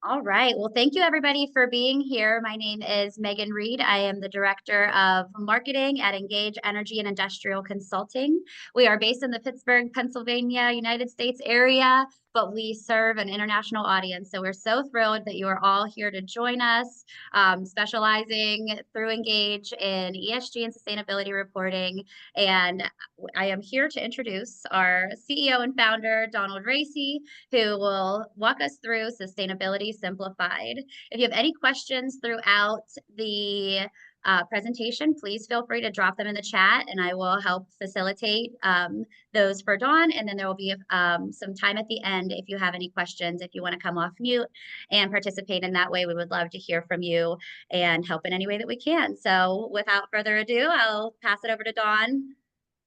All right. Well, thank you everybody for being here. My name is Megan Reed. I am the Director of Marketing at Engage Energy and Industrial Consulting. We are based in the Pittsburgh, Pennsylvania, United States area, but we serve an international audience. So we're so thrilled that you are all here to join us, specializing through Engage in ESG and sustainability reporting. And I am here to introduce our CEO and founder, Donald Racy, who will walk us through Sustainability Simplified. If you have any questions throughout the presentation, please feel free to drop them in the chat and I will help facilitate those for Dawn. And then there will be some time at the end if you have any questions, if you want to come off mute and participate in that way. We would love to hear from you and help in any way that we can. So without further ado, I'll pass it over to Dawn.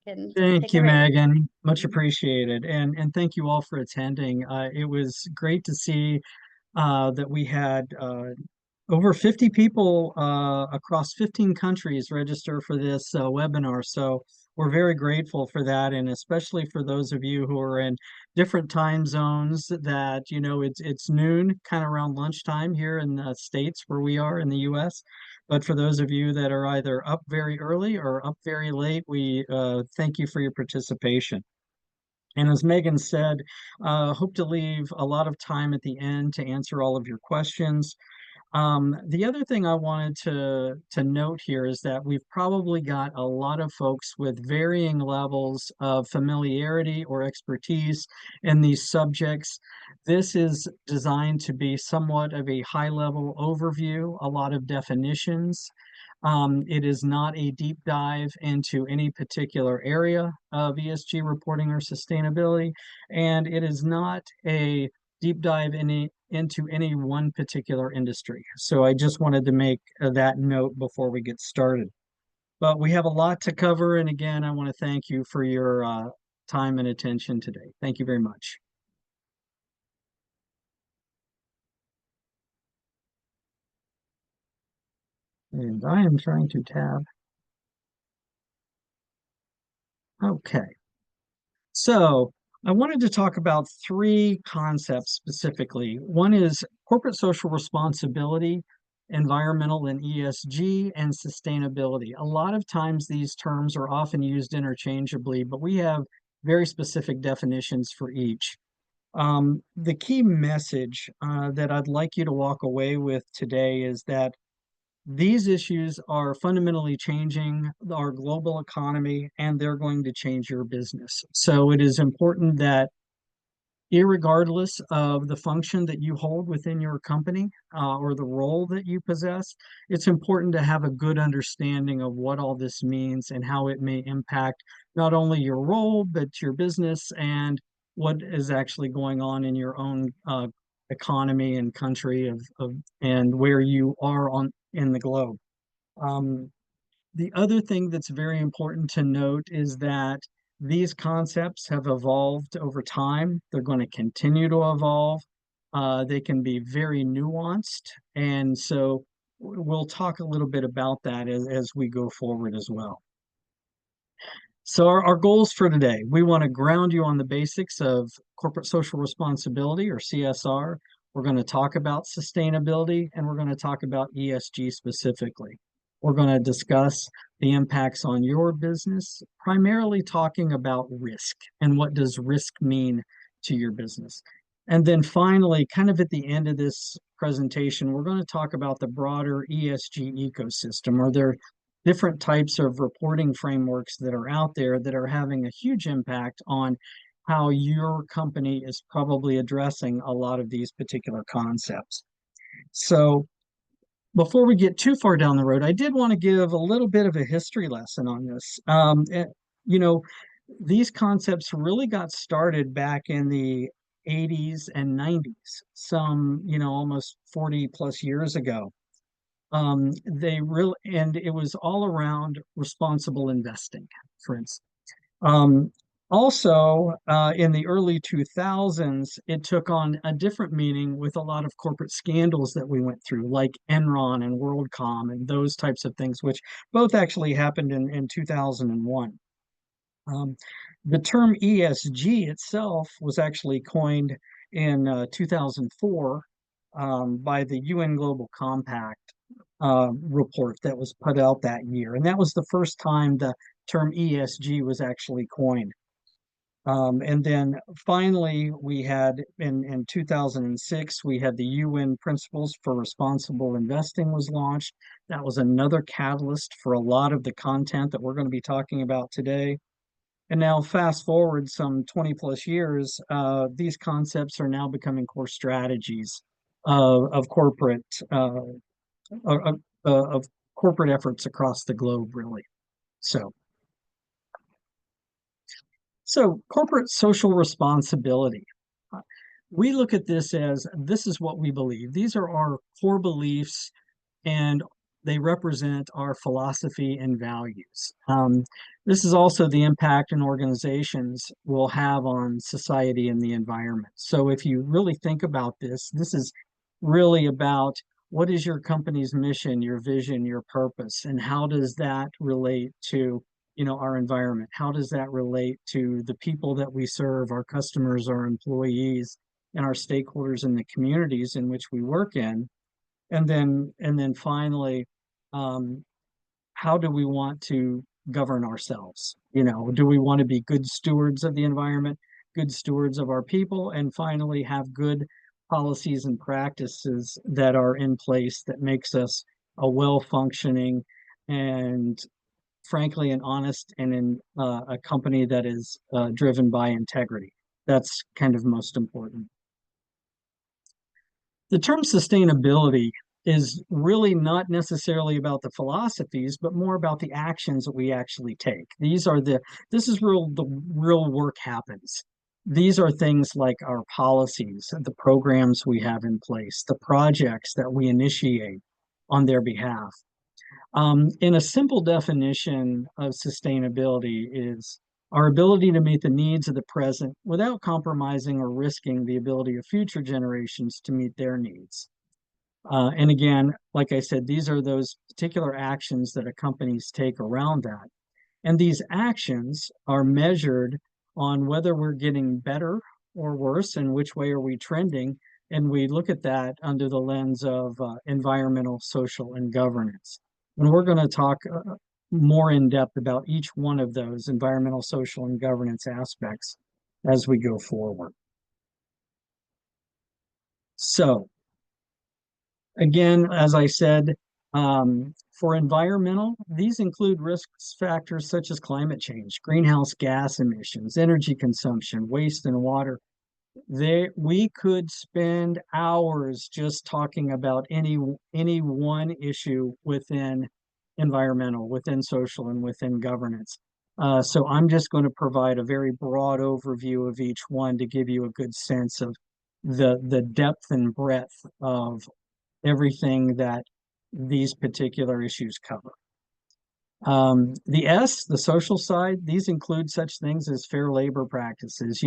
And Thank take it you, away. Megan. Much appreciated. And thank you all for attending. It was great to see that we had over 50 people across 15 countries register for this webinar. So we're very grateful for that, and especially for those of you who are in different time zones that, it's noon, kind of around lunchtime here in the States where we are in the US. But for those of you that are either up very early or up very late, we thank you for your participation. And as Megan said, hope to leave a lot of time at the end to answer all of your questions. The other thing I wanted to note here is that we've probably got a lot of folks with varying levels of familiarity or expertise in these subjects. This is designed to be somewhat of a high-level overview, a lot of definitions. It is not a deep dive into any particular area of ESG reporting or sustainability, and it is not a deep dive into any one particular industry. So I just wanted to make that note before we get started. But we have a lot to cover, and again, I want to thank you for your time and attention today. Thank you very much. And I am trying to tab. Okay. So I wanted to talk about three concepts specifically. One is corporate social responsibility, environmental and ESG, and sustainability. A lot of times these terms are often used interchangeably, but we have very specific definitions for each. The key message that I'd like you to walk away with today is that these issues are fundamentally changing our global economy, and they're going to change your business. So it is important that, irregardless of the function that you hold within your company or the role that you possess, it's important to have a good understanding of what all this means and how it may impact not only your role, but your business and what is actually going on in your own economy and country and where you are on in the globe. Um, the other thing that's very important to note is that these concepts have evolved over time. They're going to continue to evolve. They can be very nuanced. And so we'll talk a little bit about that as we go forward as well. So our goals for today, we want to ground you on the basics of corporate social responsibility or CSR. We're going to talk about sustainability, and we're going to talk about ESG specifically. We're going to discuss the impacts on your business, primarily talking about risk and what does risk mean to your business. And then finally, kind of at the end of this presentation, we're going to talk about the broader ESG ecosystem. Are there different types of reporting frameworks that are out there that are having a huge impact on how your company is probably addressing a lot of these particular concepts. So before we get too far down the road, I did want to give a little bit of a history lesson on this. You know, these concepts really got started back in the 80s and 90s, almost 40 plus years ago. And it was all around responsible investing, for instance. Um, Also, in the early 2000s, it took on a different meaning with a lot of corporate scandals that we went through, like Enron and WorldCom and those types of things, which both actually happened in 2001. Um, the term ESG itself was actually coined in 2004 by the UN Global Compact report that was put out that year. And that was the first time the term ESG was actually coined. And then finally, we had in 2006, we had the UN Principles for Responsible Investing was launched. That was another catalyst for a lot of the content that we're going to be talking about today. And now fast forward some 20 plus years, these concepts are now becoming core strategies of corporate uh, of corporate efforts across the globe, really. So corporate social responsibility. Uh, We look at this as this is what we believe. These are our core beliefs, and they represent our philosophy and values. This is also the impact an organizations will have on society and the environment. So if you really think about this, this is really about what is your company's mission, your vision, your purpose, and how does that relate to, our environment? How does that relate to the people that we serve, our customers, our employees, and our stakeholders in the communities in which we work in? And then finally, um, how do we want to govern ourselves? Do we want to be good stewards of the environment, good stewards of our people, and finally have good policies and practices that are in place that makes us a well-functioning and frankly an honest and in a company that is driven by integrity. That's kind of most important. The term sustainability is really not necessarily about the philosophies, but more about the actions that we actually take. This is the real work happens. These are things like our policies, the programs we have in place, the projects that we initiate on their behalf. In a simple definition of sustainability is our ability to meet the needs of the present without compromising or risking the ability of future generations to meet their needs. And again, like I said, these are those particular actions that a companies take around that. And these actions are measured on whether we're getting better or worse and which way are we trending. And we look at that under the lens of environmental, social, and governance. And we're going to talk more in depth about each one of those environmental, social, and governance aspects as we go forward. So again, as I said, for environmental, these include risk factors such as climate change, greenhouse gas emissions, energy consumption, waste and water. We could spend hours just talking about any one issue within environmental, within social, and within governance. So I'm just going to provide a very broad overview of each one to give you a good sense of the depth and breadth of everything that these particular issues cover. The social side, these include such things as fair labor practices,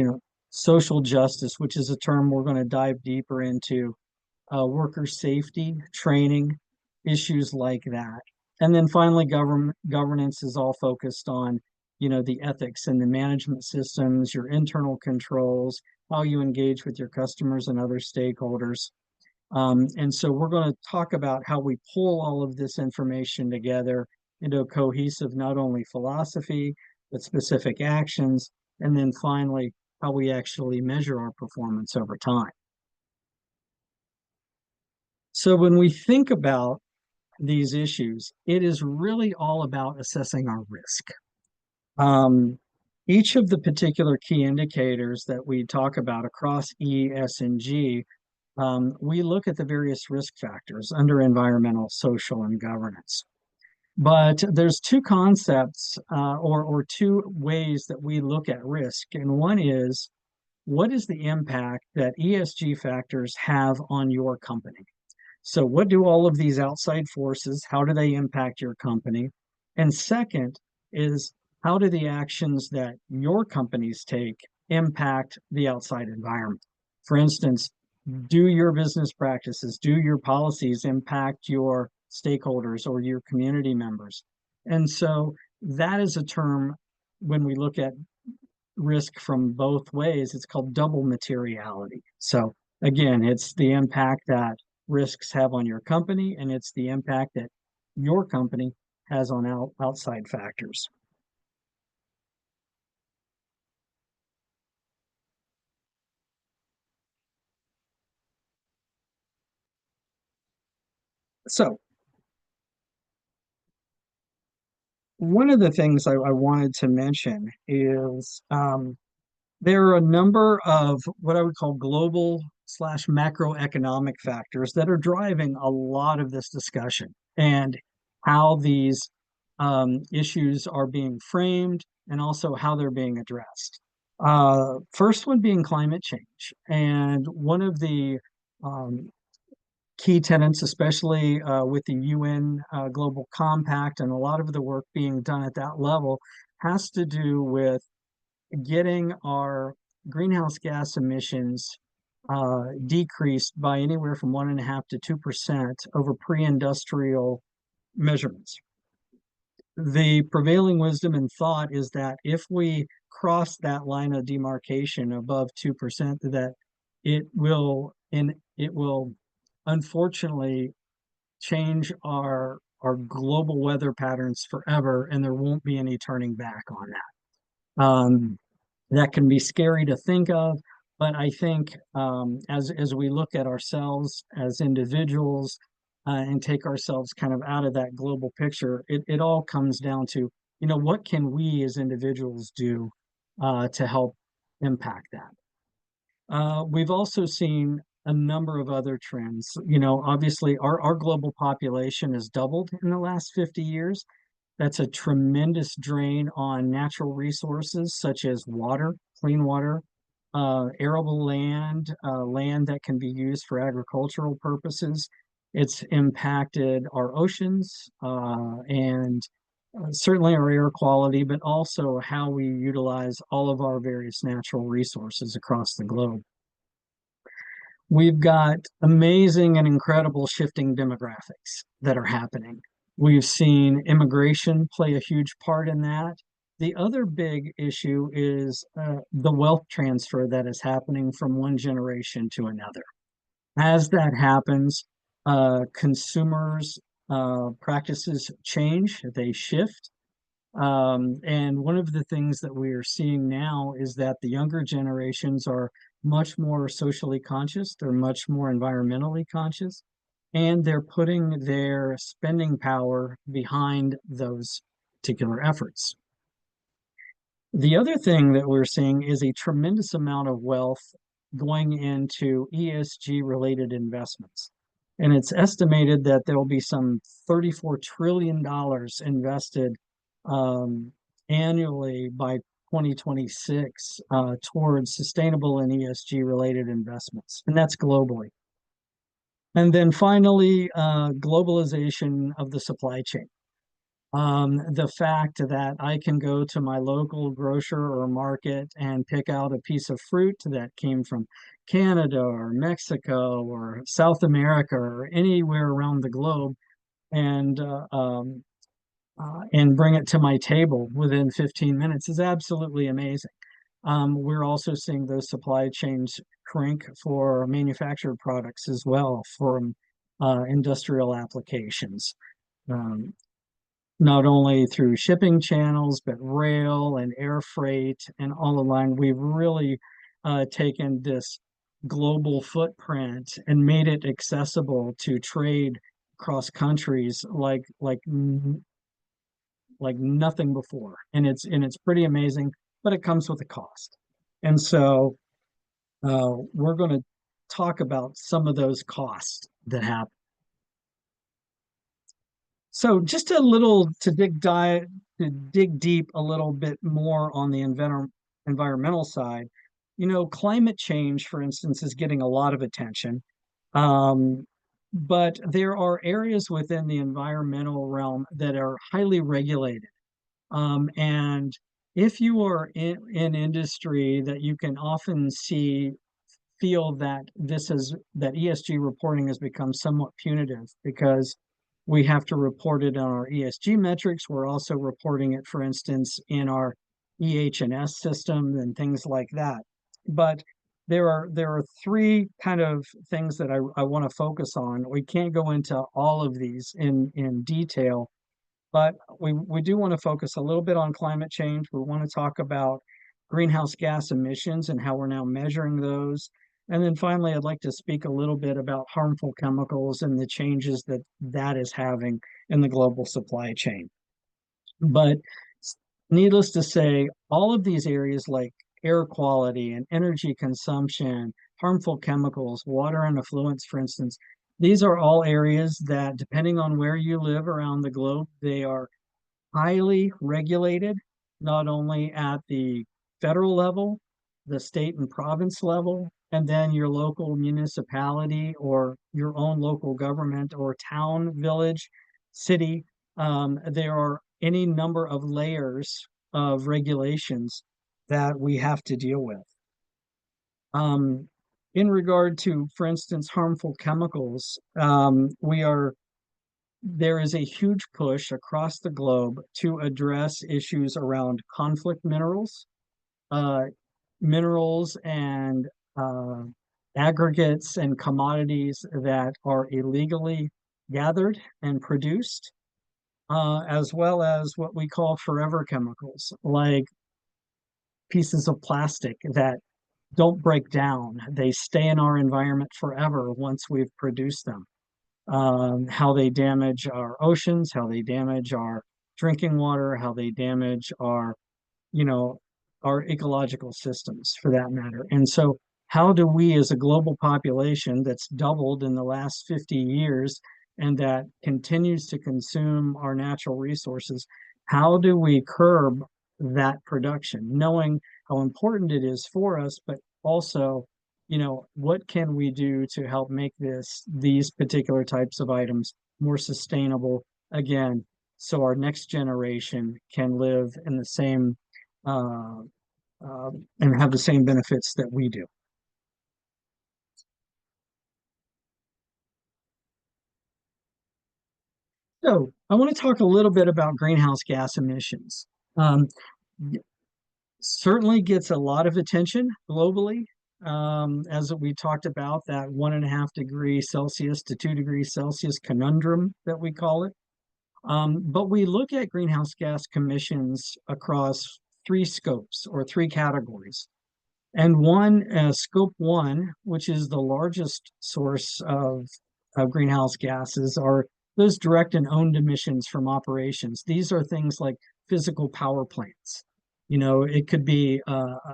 social justice, which is a term we're going to dive deeper into, worker safety, training, issues like that. And then finally, governance is all focused on, the ethics and the management systems, your internal controls, how you engage with your customers and other stakeholders. And so we're going to talk about how we pull all of this information together into a cohesive, not only philosophy, but specific actions. And then finally, how we actually measure our performance over time. So when we think about these issues, it is really all about assessing our risk. Each of the particular key indicators that we talk about across E, S, and G, we look at the various risk factors under environmental, social, and governance. But there's two concepts or two ways that we look at risk. And one is, what is the impact that ESG factors have on your company? So what do all of these outside forces, how do they impact your company? And second is, how do the actions that your companies take impact the outside environment? For instance, do your business practices, do your policies impact your stakeholders or your community members? And so that is a term when we look at risk from both ways, it's called double materiality. So again, it's the impact that risks have on your company, and it's the impact that your company has on outside factors. So one of the things I wanted to mention is there are a number of what I would call global slash macroeconomic factors that are driving a lot of this discussion and how these issues are being framed and also how they're being addressed. First one being climate change. And one of the um, key tenets, especially with the UN Global Compact and a lot of the work being done at that level, has to do with getting our greenhouse gas emissions decreased by anywhere from 1.5 to 2% over pre-industrial measurements. The prevailing wisdom and thought is that if we cross that line of demarcation above 2%, that it will unfortunately change our global weather patterns forever, and there won't be any turning back on that. That can be scary to think of, but I think as we look at ourselves as individuals and take ourselves kind of out of that global picture, it all comes down to, what can we as individuals do to help impact that? We've also seen a number of other trends. Obviously, our global population has doubled in the last 50 years. That's a tremendous drain on natural resources such as water, clean water, arable land, land that can be used for agricultural purposes. It's impacted our oceans and certainly our air quality, but also how we utilize all of our various natural resources across the globe. We've got amazing and incredible shifting demographics that are happening. We've seen immigration play a huge part in that. The other big issue is the wealth transfer that is happening from one generation to another. As that happens, consumers' practices change, they shift. And one of the things that we are seeing now is that the younger generations are much more socially conscious, they're much more environmentally conscious, and they're putting their spending power behind those particular efforts. The other thing that we're seeing is a tremendous amount of wealth going into ESG related investments. And it's estimated that there will be some $34 trillion invested annually by 2026 towards sustainable and ESG related investments. And that's globally. And then finally, globalization of the supply chain. The fact that I can go to my local grocer or market and pick out a piece of fruit that came from Canada or Mexico or South America or anywhere around the globe and bring it to my table within 15 minutes is absolutely amazing. We're also seeing those supply chains shrink for manufactured products as well from industrial applications. Not only through shipping channels, but rail and air freight and all along. We've really taken this global footprint and made it accessible to trade across countries like nothing before. And it's pretty amazing, but it comes with a cost. And so we're going to talk about some of those costs that happen. So just a little to dig deep a little bit more on the environmental side, climate change, for instance, is getting a lot of attention. But there are areas within the environmental realm that are highly regulated. And if you are in industry that you can often feel that that ESG reporting has become somewhat punitive because we have to report it on our ESG metrics. We're also reporting it, for instance, in our EH&S system and things like that. But there are three kind of things that I want to focus on. We can't go into all of these in detail, but we do want to focus a little bit on climate change. We want to talk about greenhouse gas emissions and how we're now measuring those. And then finally, I'd like to speak a little bit about harmful chemicals and the changes that that is having in the global supply chain. But needless to say, all of these areas like air quality and energy consumption, harmful chemicals, water and effluents, for instance, these are all areas that, depending on where you live around the globe, they are highly regulated, not only at the federal level, the state and province level, and then your local municipality or your own local government or town, village, city. There are any number of layers of regulations that we have to deal with. Um, in regard to, for instance, harmful chemicals, there is a huge push across the globe to address issues around conflict minerals, uh, minerals and uh, aggregates and commodities that are illegally gathered and produced, as well as what we call forever chemicals, like pieces of plastic that don't break down. They stay in our environment forever once we've produced them. How they damage our oceans, how they damage our drinking water, how they damage our, you know, our ecological systems for that matter. And so, how do we, as a global population that's doubled in the last 50 years and that continues to consume our natural resources, how do we curb that production, knowing how important it is for us, but also, what can we do to help make these particular types of items more sustainable again, so our next generation can live in the same uh, and have the same benefits that we do. So I want to talk a little bit about greenhouse gas emissions. Um, Certainly gets a lot of attention globally. As we talked about, that 1.5 degree Celsius to 2 degrees Celsius conundrum that we call it. But we look at greenhouse gas emissions across three scopes or three categories. And scope one, which is the largest source of greenhouse gases, are those direct and owned emissions from operations. These are things like physical power plants. It could be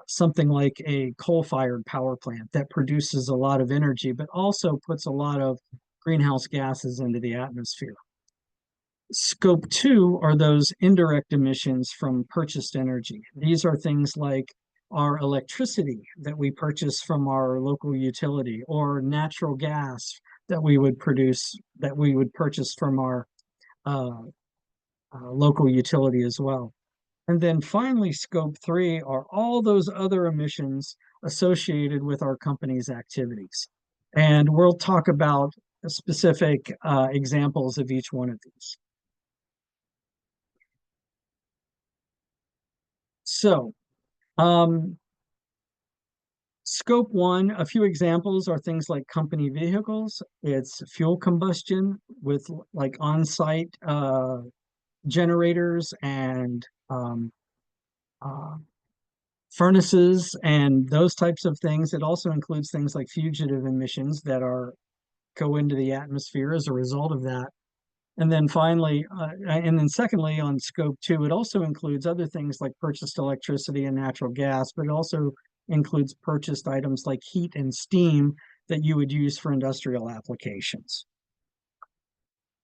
something like a coal-fired power plant that produces a lot of energy, but also puts a lot of greenhouse gases into the atmosphere. Scope two are those indirect emissions from purchased energy. These are things like our electricity that we purchase from our local utility, or natural gas that we would purchase from our uh, local utility as well. And then finally, scope three are all those other emissions associated with our company's activities. And we'll talk about specific examples of each one of these. So, um, scope one, a few examples are things like company vehicles. It's fuel combustion with like on-site generators and uh, furnaces and those types of things. It also includes things like fugitive emissions that are go into the atmosphere as a result of that. And then secondly, on scope two, it also includes other things like purchased electricity and natural gas, but it also includes purchased items like heat and steam that you would use for industrial applications.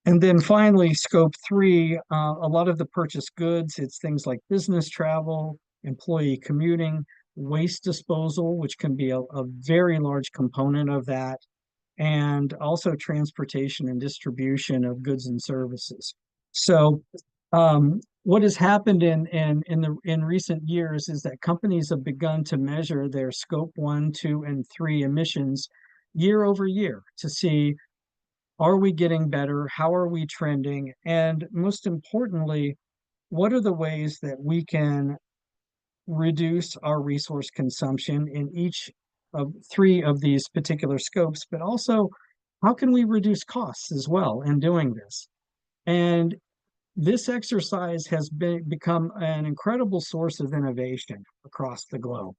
And then finally, scope three, a lot of the purchased goods, it's things like business travel, employee commuting, waste disposal, which can be a very large component of that, and also transportation and distribution of goods and services. So, what has happened in recent years is that companies have begun to measure their scope one, two, and three emissions year over year to see, are we getting better? How are we trending? And most importantly, what are the ways that we can reduce our resource consumption in each of three of these particular scopes, but also how can we reduce costs as well in doing this? And this exercise has become an incredible source of innovation across the globe.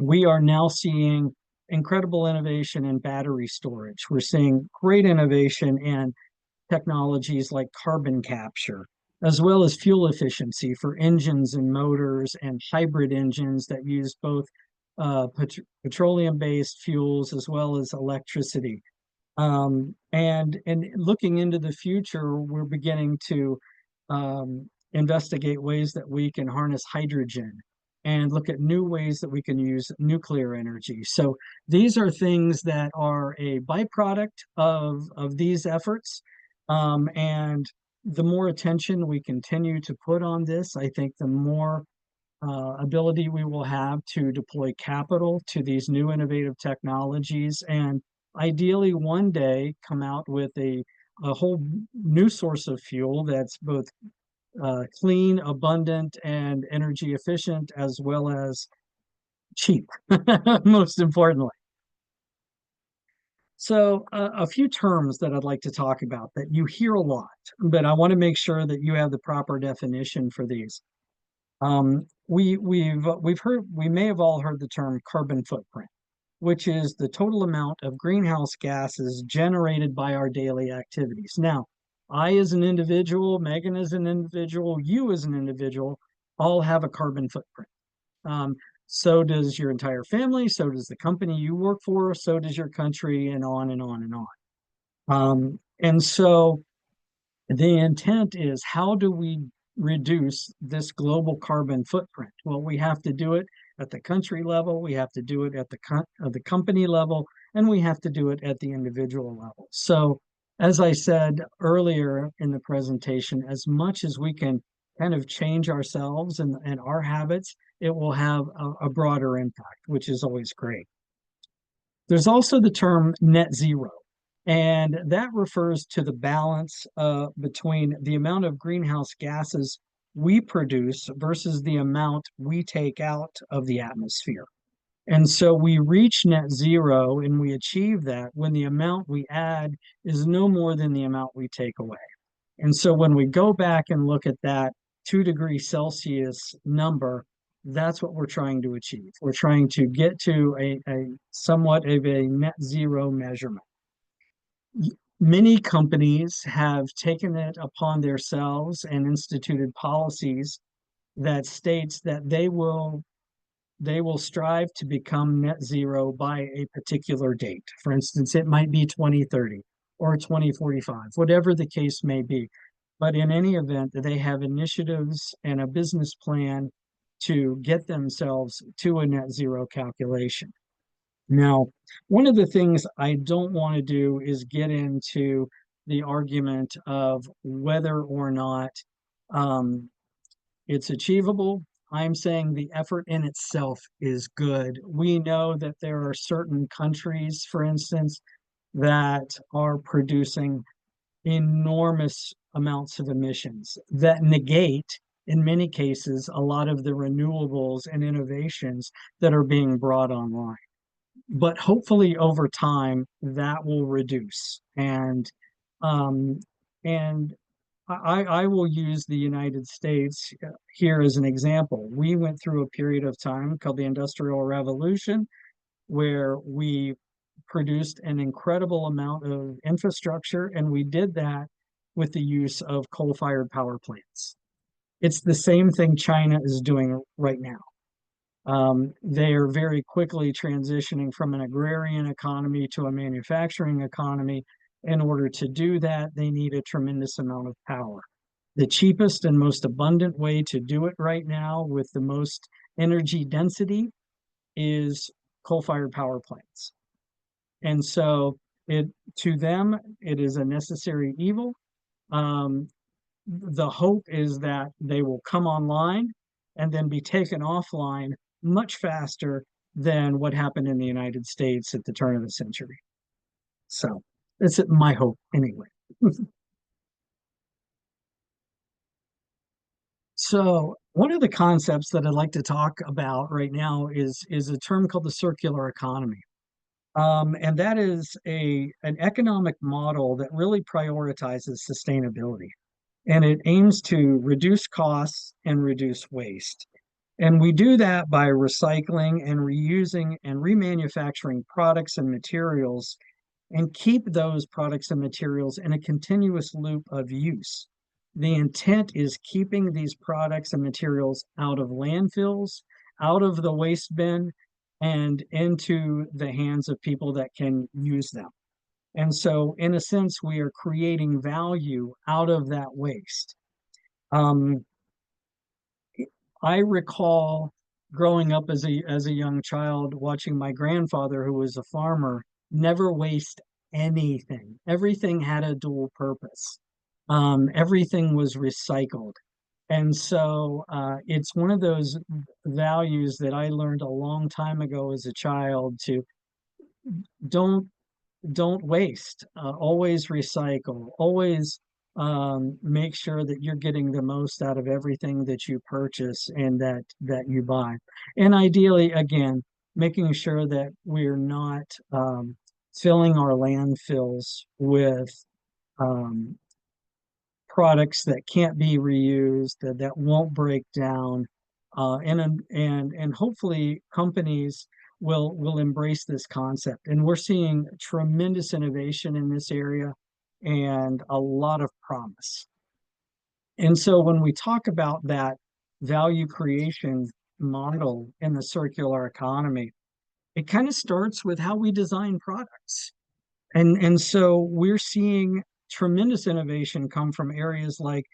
We are now seeing incredible innovation in battery storage. We're seeing great innovation in technologies like carbon capture, as well as fuel efficiency for engines and motors and hybrid engines that use both petroleum-based fuels as well as electricity. And looking into the future, we're beginning to investigate ways that we can harness hydrogen and look at new ways that we can use nuclear energy. So these are things that are a byproduct of these efforts. And the more attention we continue to put on this, I think the more ability we will have to deploy capital to these new innovative technologies, and ideally one day come out with a whole new source of fuel that's both clean, abundant, and energy efficient, as well as cheap, most importantly. So a few terms that I'd like to talk about that you hear a lot, but I want to make sure that you have the proper definition for these. We may have all heard the term carbon footprint, which is the total amount of greenhouse gases generated by our daily activities. Now, I as an individual, Megan as an individual, you as an individual, all have a carbon footprint. So does your entire family, so does the company you work for, so does your country, and on and on and on. And so the intent is, how do we reduce this global carbon footprint? Well, we have to do it at the country level, we have to do it at the company level, and we have to do it at the individual level. So, as I said earlier in the presentation, as much as we can kind of change ourselves and our habits, it will have a broader impact, which is always great. There's also the term net zero. And that refers to the balance between the amount of greenhouse gases we produce versus the amount we take out of the atmosphere. And so we reach net zero and we achieve that when the amount we add is no more than the amount we take away. And so when we go back and look at that 2 degrees Celsius number, that's what we're trying to achieve. We're trying to get to a somewhat of a net zero measurement. Many companies have taken it upon themselves and instituted policies that states that they will strive to become net zero by a particular date. For instance, it might be 2030 or 2045, whatever the case may be. But in any event, they have initiatives and a business plan to get themselves to a net zero calculation. Now, one of the things I don't want to do is get into the argument of whether or not it's achievable. I'm saying the effort in itself is good. We know that there are certain countries, for instance, that are producing enormous amounts of emissions that negate, in many cases, a lot of the renewables and innovations that are being brought online. But hopefully over time that will reduce. Um, and I will use the United States here as an example. We went through a period of time called the Industrial Revolution, where we produced an incredible amount of infrastructure, and we did that with the use of coal-fired power plants. It's the same thing China is doing right now. They are very quickly transitioning from an agrarian economy to a manufacturing economy. In order to do that, they need a tremendous amount of power. The cheapest and most abundant way to do it right now with the most energy density is coal-fired power plants. And so to them, it is a necessary evil. The hope is that they will come online and then be taken offline much faster than what happened in the United States at the turn of the century. So that's my hope anyway. So One of the concepts that I'd like to talk about right now is a term called the circular economy. And that is an economic model that really prioritizes sustainability. And it aims to reduce costs and reduce waste. And we do that by recycling and reusing and remanufacturing products and materials and keep those products and materials in a continuous loop of use. The intent is keeping these products and materials out of landfills, out of the waste bin, and into the hands of people that can use them. And so, in a sense, we are creating value out of that waste. Um, I recall growing up as a young child, watching my grandfather, who was a farmer, never waste anything. Everything had a dual purpose. Everything was recycled. And so it's one of those values that I learned a long time ago as a child to don't don't waste. Always recycle. Always make sure that you're getting the most out of everything that you purchase and that you buy. And ideally, again, making sure that we're not filling our landfills with um, products that can't be reused, that won't break down, and hopefully companies will embrace this concept. And we're seeing tremendous innovation in this area and a lot of promise. And so when we talk about that value creation model in the circular economy, it kind of starts with how we design products. And so we're seeing tremendous innovation come from areas like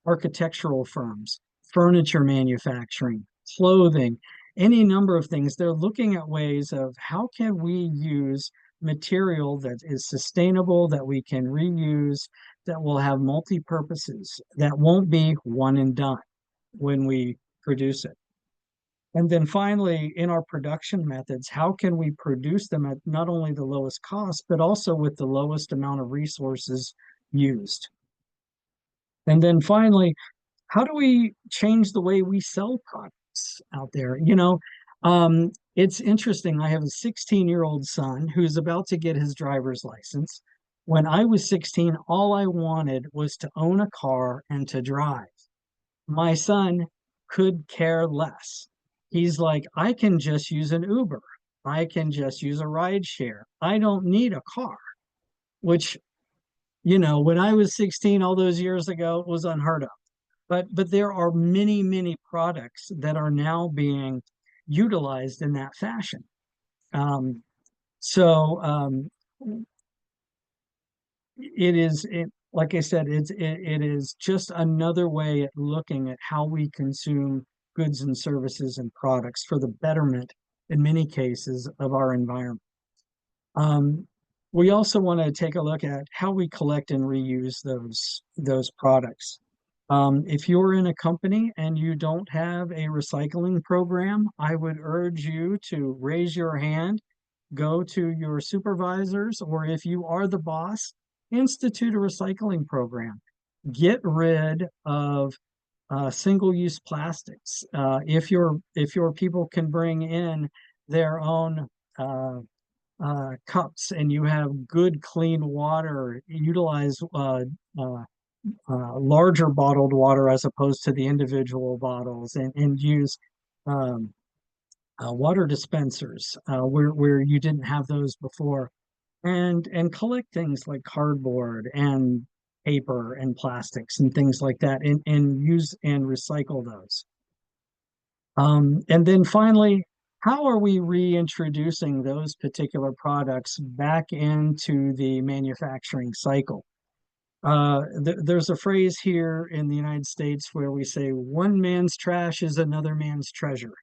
architectural firms, furniture manufacturing, clothing, any number of things. They're looking at ways of how can we use material that is sustainable, that we can reuse, that will have multi-purposes, that won't be one and done when we produce it. And then finally, in our production methods, how can we produce them at not only the lowest cost, but also with the lowest amount of resources used? And then finally, how do we change the way we sell products out there? It's interesting. I have a 16-year-old son who's about to get his driver's license. When I was 16, all I wanted was to own a car and to drive. My son could care less. He's like, I can just use an Uber. I can just use a ride share. I don't need a car, which, when I was 16, all those years ago, was unheard of. But there are many, many products that are now being utilized in that fashion. Um, so like I said, it is just another way at looking at how we consume goods and services and products for the betterment, in many cases, of our environment. Um, we also want to take a look at how we collect and reuse those products. If you're in a company and you don't have a recycling program, I would urge you to raise your hand, go to your supervisors, or if you are the boss, institute a recycling program. Get rid of single-use plastics. If your people can bring in their own cups and you have good, clean water, utilize larger bottled water as opposed to the individual bottles, and use um, water dispensers where you didn't have those before, and collect things like cardboard and paper and plastics and things like that, and use and recycle those. And then finally, how are we reintroducing those particular products back into the manufacturing cycle? There's a phrase here in the United States where we say one man's trash is another man's treasure.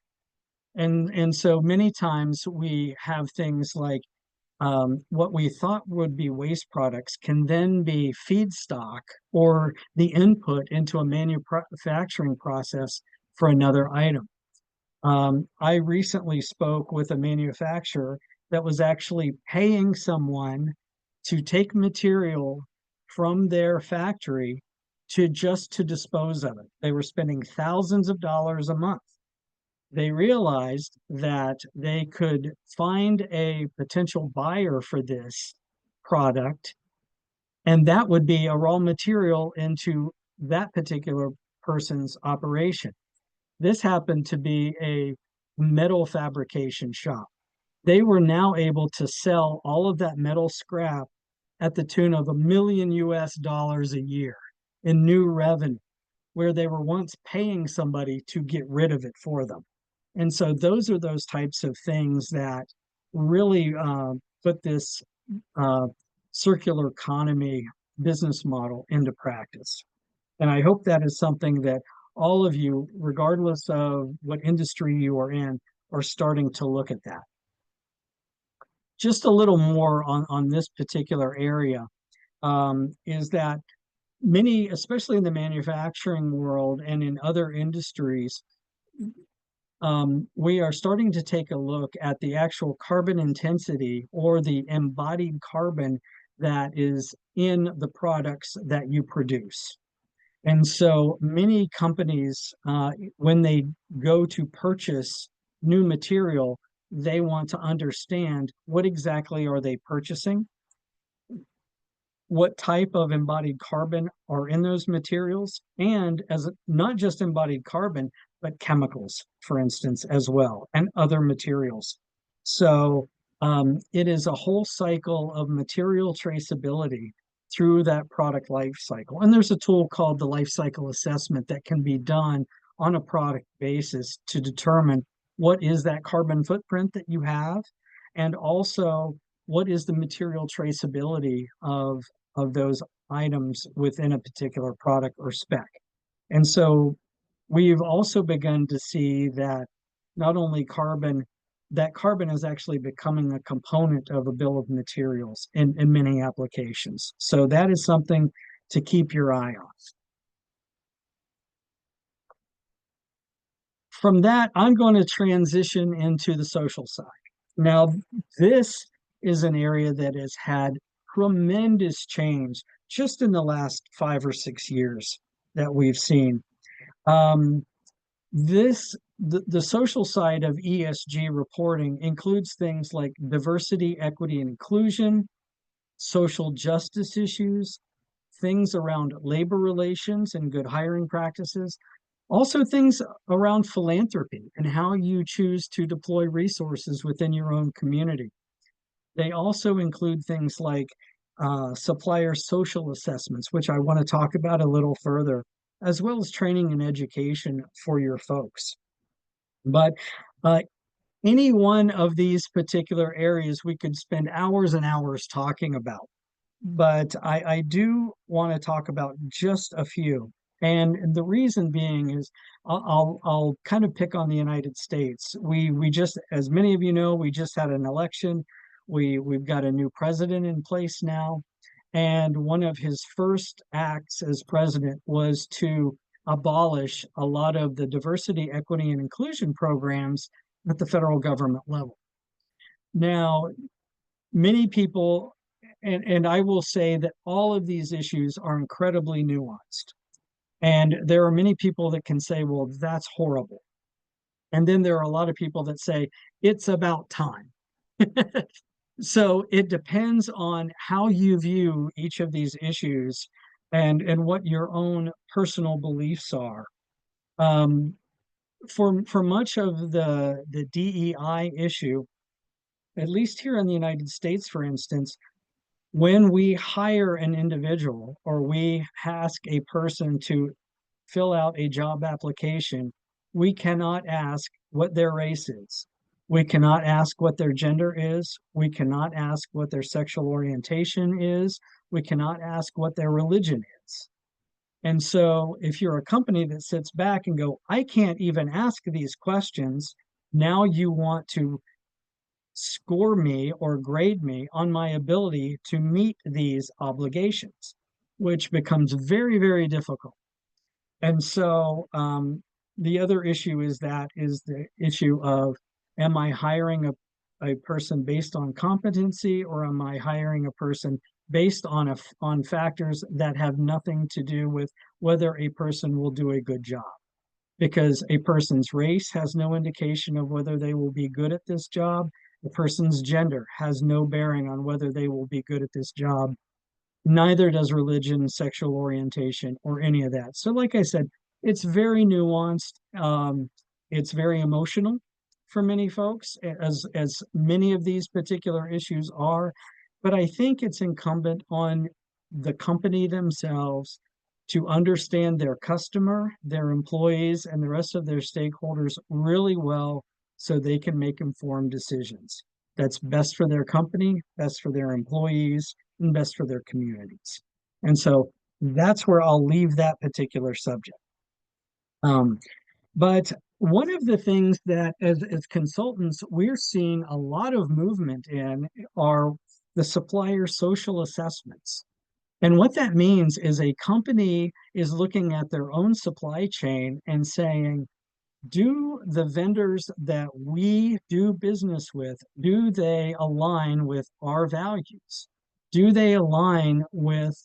And so many times we have things like what we thought would be waste products can then be feedstock or the input into a manufacturing process for another item. I recently spoke with a manufacturer that was actually paying someone to take material from their factory to dispose of it. They were spending thousands of dollars a month. They realized that they could find a potential buyer for this product, and that would be a raw material into that particular person's operation. This happened to be a metal fabrication shop. They were now able to sell all of that metal scrap at the tune of $1 million a year in new revenue, where they were once paying somebody to get rid of it for them. And so those are those types of things that really put this uh, circular economy business model into practice. And I hope that is something that all of you, regardless of what industry you are in, are starting to look at that. Just a little more on this particular area is that many, especially in the manufacturing world and in other industries, we are starting to take a look at the actual carbon intensity or the embodied carbon that is in the products that you produce. And so many companies, when they go to purchase new material, they want to understand what exactly are they purchasing, what type of embodied carbon are in those materials, and as not just embodied carbon, but chemicals, for instance, as well, and other materials. So it is a whole cycle of material traceability through that product life cycle. And there's a tool called the life cycle assessment that can be done on a product basis to determine what is that carbon footprint that you have, and also what is the material traceability of those items within a particular product or spec. And so we've also begun to see that not only carbon, that carbon is actually becoming a component of a bill of materials in many applications. So that is something to keep your eye on. From that, I'm going to transition into the social side. Now, this is an area that has had tremendous change just in the last 5 or 6 years that we've seen. The social side of ESG reporting includes things like diversity, equity, and inclusion, social justice issues, things around labor relations and good hiring practices, also things around philanthropy and how you choose to deploy resources within your own community. They also include things like supplier social assessments, which I want to talk about a little further, as well as training and education for your folks. But uh, any one of these particular areas we could spend hours and hours talking about. But I do want to talk about just a few. And the reason being is I'll kind of pick on the United States. We just, as many of you know, we just had an election. We've got a new president in place now. And one of his first acts as president was to abolish a lot of the diversity, equity, and inclusion programs at the federal government level. Now, many people, and I will say that all of these issues are incredibly nuanced. And there are many people that can say, well, that's horrible. And then there are a lot of people that say, it's about time. So it depends on how you view each of these issues and what your own personal beliefs are. Um, for much of the DEI issue, at least here in the United States, for instance, when we hire an individual or we ask a person to fill out a job application, we cannot ask what their race is. We cannot ask what their gender is. We cannot ask what their sexual orientation is. We cannot ask what their religion is. And so if you're a company that sits back and go, I can't even ask these questions, now you want to score me or grade me on my ability to meet these obligations, which becomes very, very difficult. And so the other issue is the issue of, am I hiring a person based on competency, or am I hiring a person based on factors that have nothing to do with whether a person will do a good job. Because a person's race has no indication of whether they will be good at this job. A person's gender has no bearing on whether they will be good at this job. Neither does religion, sexual orientation, or any of that. So, like I said, it's very nuanced. It's very emotional for many folks, as many of these particular issues are. But I think it's incumbent on the company themselves to understand their customer, their employees, and the rest of their stakeholders really well so they can make informed decisions. That's best for their company, best for their employees, and best for their communities. And so that's where I'll leave that particular subject. But one of the things that as consultants, we're seeing a lot of movement in are the supplier social assessments. And what that means is a company is looking at their own supply chain and saying, do the vendors that we do business with, do they align with our values? Do they align with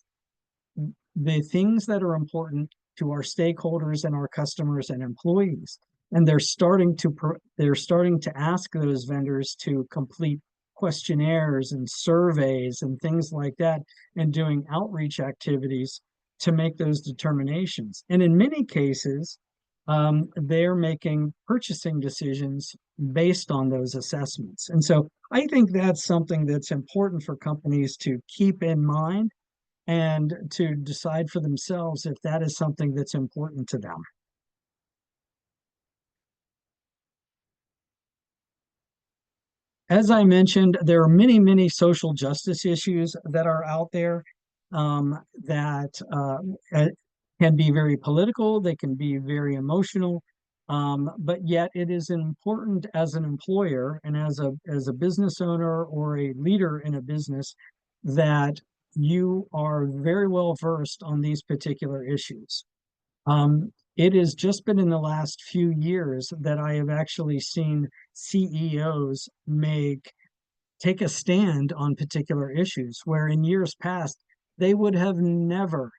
the things that are important to our stakeholders and our customers and employees? And they're starting to ask those vendors to complete questionnaires and surveys and things like that, and doing outreach activities to make those determinations. And in many cases, they're making purchasing decisions based on those assessments. And so I think that's something that's important for companies to keep in mind and to decide for themselves if that is something that's important to them. As I mentioned, there are many, many social justice issues that are out there that can be very political, they can be very emotional, but yet it is important as an employer and as a business owner or a leader in a business that you are very well versed on these particular issues. It has just been in the last few years that I have actually seen CEOs take a stand on particular issues, where in years past, they would have never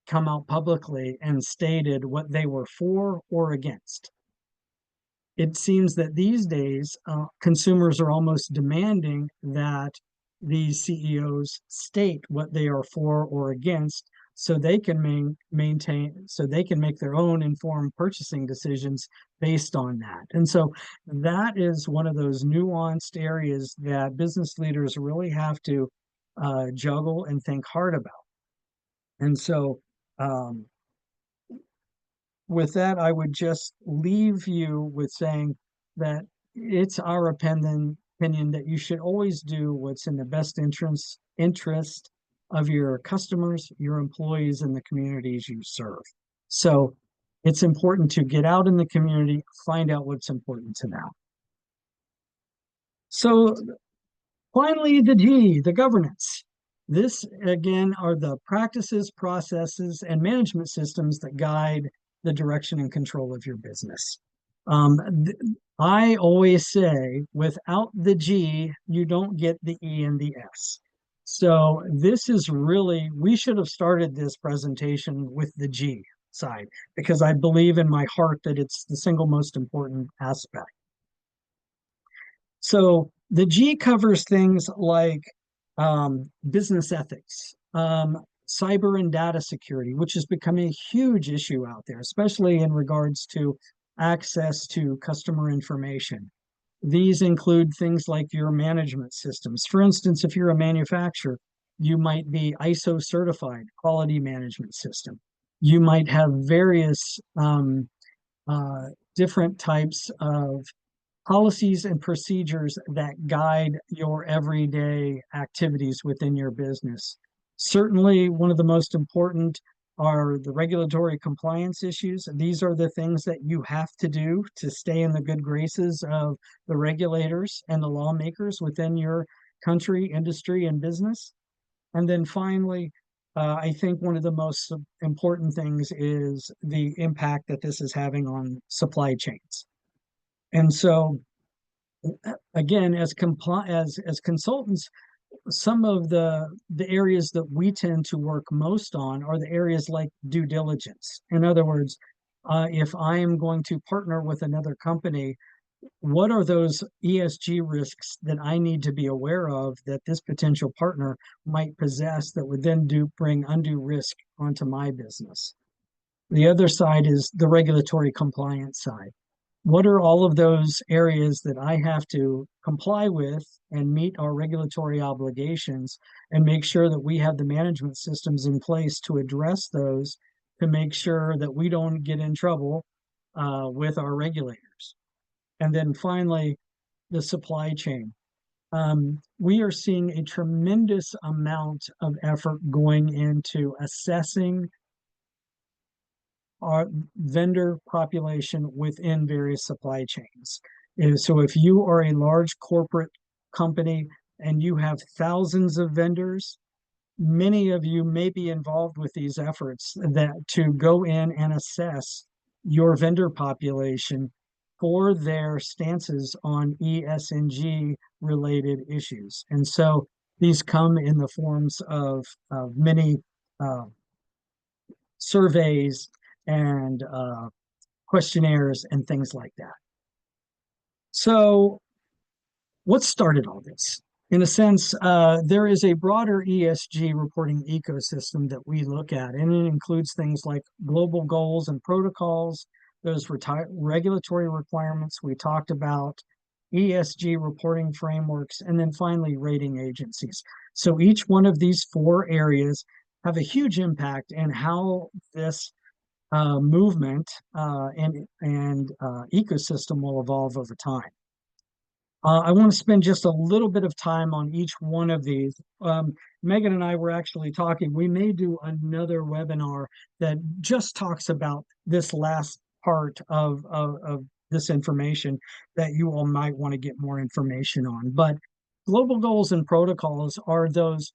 come out publicly and stated what they were for or against. It seems that these days, consumers are almost demanding that these CEOs state what they are for or against so they can so they can make their own informed purchasing decisions based on that. And so that is one of those nuanced areas that business leaders really have to juggle and think hard about. And so um, with that, I would just leave you with saying that it's our opinion that you should always do what's in the best interest of your customers, your employees, and the communities you serve. So it's important to get out in the community, find out what's important to them. So finally, the G, the governance. This, again, are the practices, processes, and management systems that guide the direction and control of your business. I always say, without the G, you don't get the E and the S. So this is really, we should have started this presentation with the G side, because I believe in my heart that it's the single most important aspect. So the G covers things like business ethics, cyber and data security, which has become a huge issue out there, especially in regards to access to customer information. These include things like your management systems. For instance, if you're a manufacturer, you might be ISO certified quality management system. You might have various different types of policies and procedures that guide your everyday activities within your business. Certainly, one of the most important are the regulatory compliance issues. These are the things that you have to do to stay in the good graces of the regulators and the lawmakers within your country, industry, and business. And then finally, I think one of the most important things is the impact that this is having on supply chains. And so, again, as consultants, some of the areas that we tend to work most on are the areas like due diligence. In other words, if I am going to partner with another company, what are those ESG risks that I need to be aware of that this potential partner might possess that would then bring undue risk onto my business? The other side is the regulatory compliance side. What are all of those areas that I have to comply with and meet our regulatory obligations and make sure that we have the management systems in place to address those to make sure that we don't get in trouble with our regulators. And then finally, the supply chain. We are seeing a tremendous amount of effort going into assessing our vendor population within various supply chains. So if you are a large corporate company and you have thousands of vendors, many of you may be involved with these efforts that to go in and assess your vendor population for their stances on ESG related issues. And so these come in the forms of many uh, surveys and questionnaires and things like that. So, what started all this? In a sense, there is a broader ESG reporting ecosystem that we look at, and it includes things like global goals and protocols, those regulatory requirements we talked about, ESG reporting frameworks, and then finally rating agencies. So each one of these four areas have a huge impact in how this movement and ecosystem will evolve over time. I want to spend just a little bit of time on each one of these. Megan and I were actually talking. We may do another webinar that just talks about this last part of this information that you all might want to get more information on. But global goals and protocols are those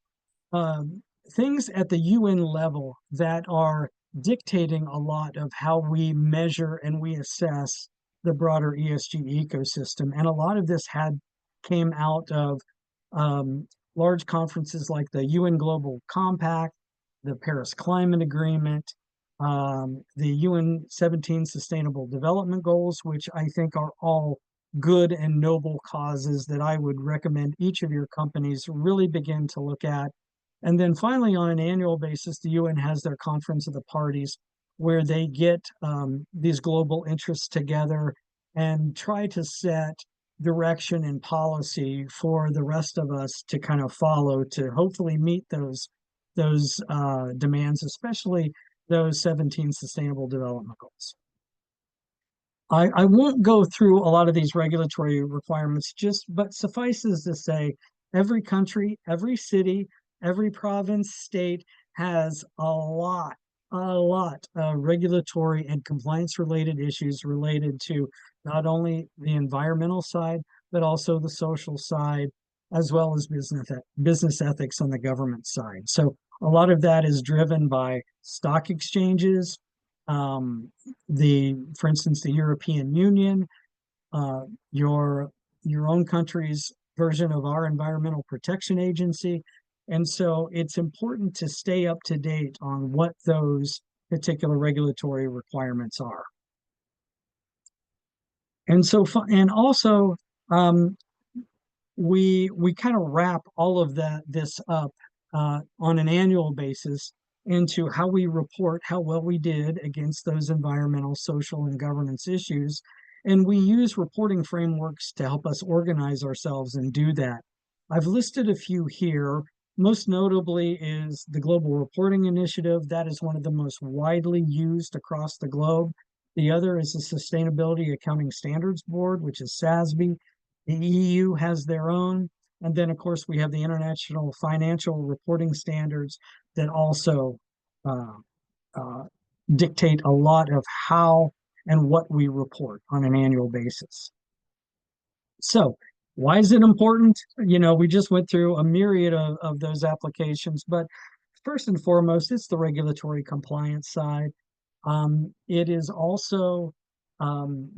things at the UN level that are dictating a lot of how we measure and we assess the broader ESG ecosystem. And a lot of this came out of large conferences like the UN Global Compact, the Paris Climate Agreement, the UN 17 Sustainable Development Goals, which I think are all good and noble causes that I would recommend each of your companies really begin to look at. And then finally, on an annual basis, the UN has their Conference of the Parties, where they get these global interests together and try to set direction and policy for the rest of us to kind of follow to hopefully meet those demands, especially those 17 Sustainable Development Goals. I won't go through a lot of these regulatory requirements, but suffices to say, every country, every city, every province, state has a lot of regulatory and compliance related issues related to not only the environmental side, but also the social side, as well as business ethics on the government side. So a lot of that is driven by stock exchanges, for instance, the European Union, uh, your your own country's version of our Environmental Protection Agency. And so it's important to stay up to date on what those particular regulatory requirements are. And so, and also, um, we kind of wrap all of this up on an annual basis into how we report how well we did against those environmental, social, and governance issues. And we use reporting frameworks to help us organize ourselves and do that. I've listed a few here. Most notably is the Global Reporting Initiative. That is one of the most widely used across the globe. The other is the Sustainability Accounting Standards Board, which is SASB. The EU has their own. And then, of course, we have the International Financial Reporting Standards that also uh, uh, dictate a lot of how and what we report on an annual basis. So, why is it important? You know, we just went through a myriad of those applications, but first and foremost, it's the regulatory compliance side. It is also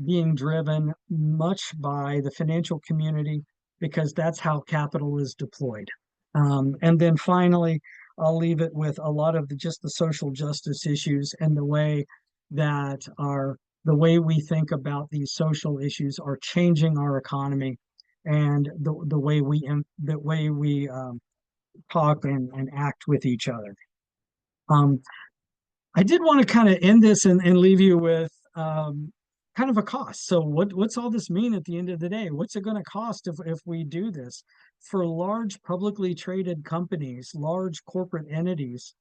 being driven much by the financial community because that's how capital is deployed. And then finally, I'll leave it with a lot of just the social justice issues and the way we think about these social issues are changing our economy and the way we talk and act with each other. Um, I did want to kind of end this and leave you with kind of a cost. So what's all this mean at the end of the day? What's it going to cost if we do this? For large publicly traded companies, large corporate entities,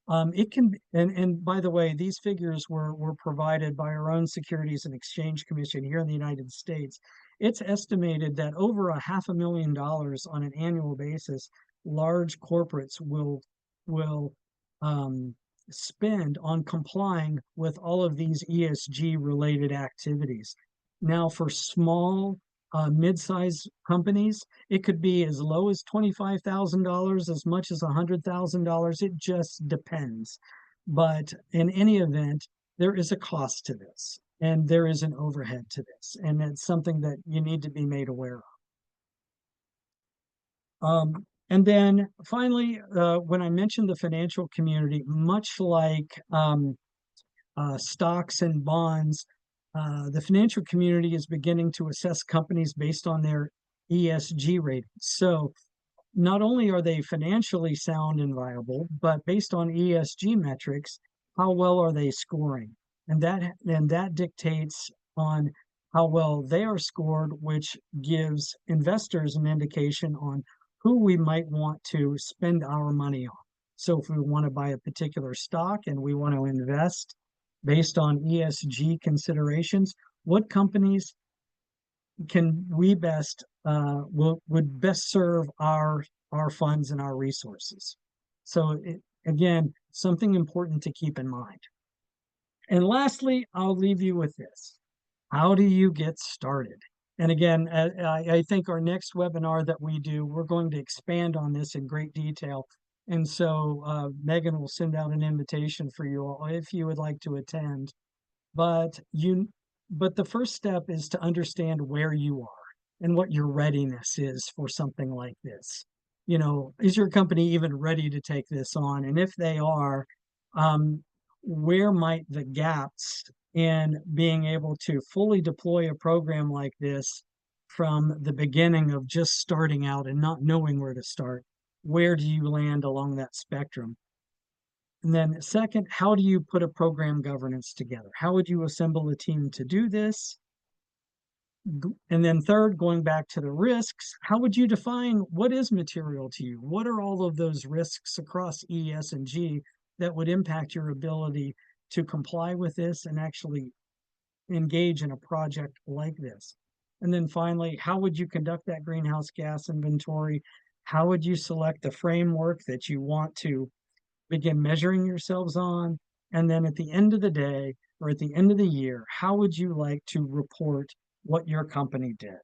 it can and by the way, these figures were provided by our own Securities and Exchange Commission here in the United States. It's estimated that over $500,000 on an annual basis, large corporates will um, spend on complying with all of these ESG related activities. Now, for small, mid-sized companies, it could be as low as $25,000, as much as $100,000. It just depends. But in any event, there is a cost to this, and there is an overhead to this, and it's something that you need to be made aware of. And then finally, when I mentioned the financial community, much like stocks and bonds, the financial community is beginning to assess companies based on their ESG ratings. So not only are they financially sound and viable, but based on ESG metrics, how well are they scoring? And that dictates on how well they are scored, which gives investors an indication on who we might want to spend our money on. So if we want to buy a particular stock and we want to invest based on ESG considerations, what companies can we best would best serve our funds and our resources. So again, something important to keep in mind. And lastly, I'll leave you with this. How do you get started? And again, I think our next webinar that we do, we're going to expand on this in great detail. And so Megan will send out an invitation for you all if you would like to attend. But the first step is to understand where you are and what your readiness is for something like this. You know, is your company even ready to take this on? And if they are, where might the gaps in being able to fully deploy a program like this from the beginning of just starting out and not knowing where to start? Where do you land along that spectrum? And then second, how do you put a program governance together? How would you assemble a team to do this? And then third, going back to the risks, how would you define what is material to you? What are all of those risks across E, S, and G that would impact your ability to comply with this and actually engage in a project like this? And then finally, how would you conduct that greenhouse gas inventory? How would you select the framework that you want to begin measuring yourselves on? And then at the end of the day, or at the end of the year, how would you like to report what your company did?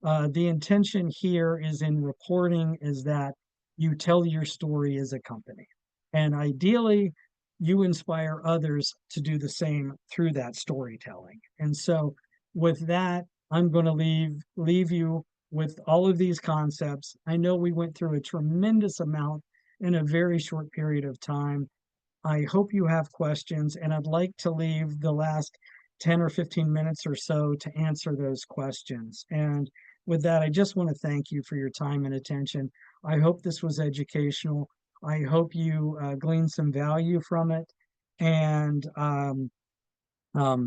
The intention here is in reporting is that you tell your story as a company. And ideally, you inspire others to do the same through that storytelling. And so with that, I'm going to leave you with all of these concepts. I know we went through a tremendous amount in a very short period of time. I hope you have questions, and I'd like to leave the last 10 or 15 minutes or so to answer those questions. And with that, I just want to thank you for your time and attention. I hope this was educational. I hope you gleaned some value from it. And the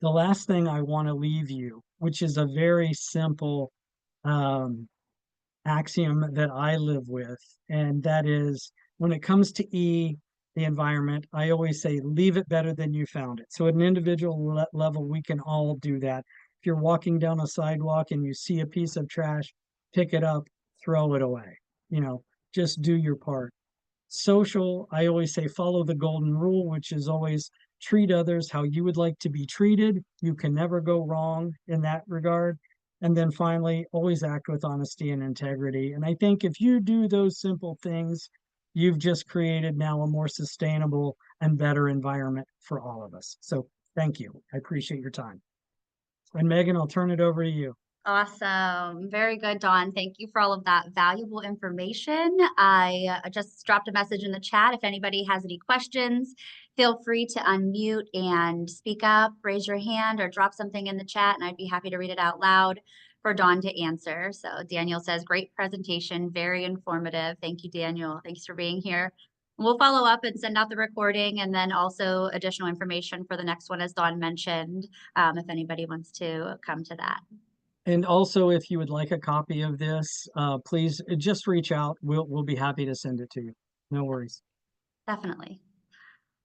last thing I want to leave you, which is a very simple axiom that I live with, and that is when it comes to E, the environment, I always say leave it better than you found it. So at an individual level, we can all do that. If you're walking down a sidewalk and you see a piece of trash, pick it up, throw it away. You know, just do your part. Social, I always say follow the golden rule, which is always treat others how you would like to be treated. You can never go wrong in that regard. And then finally, always act with honesty and integrity. And I think if you do those simple things, you've just created now a more sustainable and better environment for all of us. So thank you. I appreciate your time. And Megan, I'll turn it over to you. Awesome. Very good, Dawn. Thank you for all of that valuable information. I just dropped a message in the chat. If anybody has any questions, feel free to unmute and speak up, raise your hand, or drop something in the chat, and I'd be happy to read it out loud for Dawn to answer. So Daniel says, great presentation, very informative. Thank you, Daniel. Thanks for being here. We'll follow up and send out the recording and then also additional information for the next one, as Dawn mentioned, if anybody wants to come to that. And also, if you would like a copy of this, please just reach out. We'll be happy to send it to you. No worries. Definitely.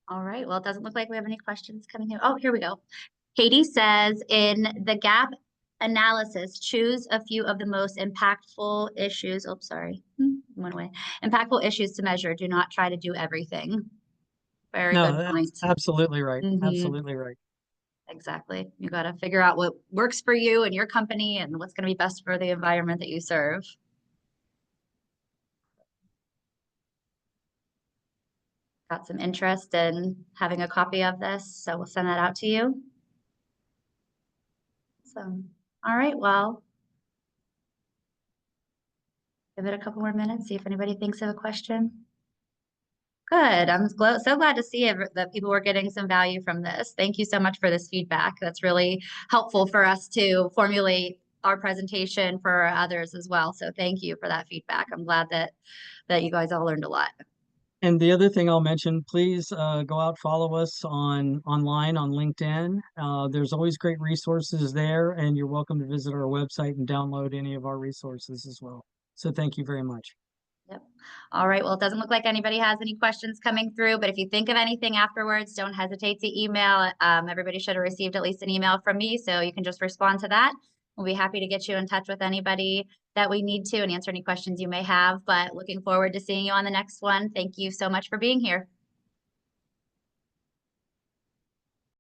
All right. Well, it doesn't look like we have any questions coming in. Oh, here we go. Katie says, in the gap analysis, choose a few of the most impactful issues. Oh, sorry. One way. Impactful issues to measure. Do not try to do everything. Very No, good that's point. absolutely right. Mhm. Absolutely right. Exactly. You got to figure out what works for you and your company and what's going to be best for the environment that you serve. Got some interest in having a copy of this, so we'll send that out to you. So, all right, well, give it a couple more minutes, see if anybody thinks of a question. Good. I'm so glad to see that people were getting some value from this. Thank you so much for this feedback. That's really helpful for us to formulate our presentation for others as well. So thank you for that feedback. I'm glad that you guys all learned a lot. And the other thing I'll mention, please go out, follow us online on LinkedIn. There's always great resources there, and you're welcome to visit our website and download any of our resources as well. So thank you very much. Yep. All right. Well, it doesn't look like anybody has any questions coming through, but if you think of anything afterwards, don't hesitate to email. Everybody should have received at least an email from me, so you can just respond to that. We'll be happy to get you in touch with anybody that we need to and answer any questions you may have, but looking forward to seeing you on the next one. Thank you so much for being here.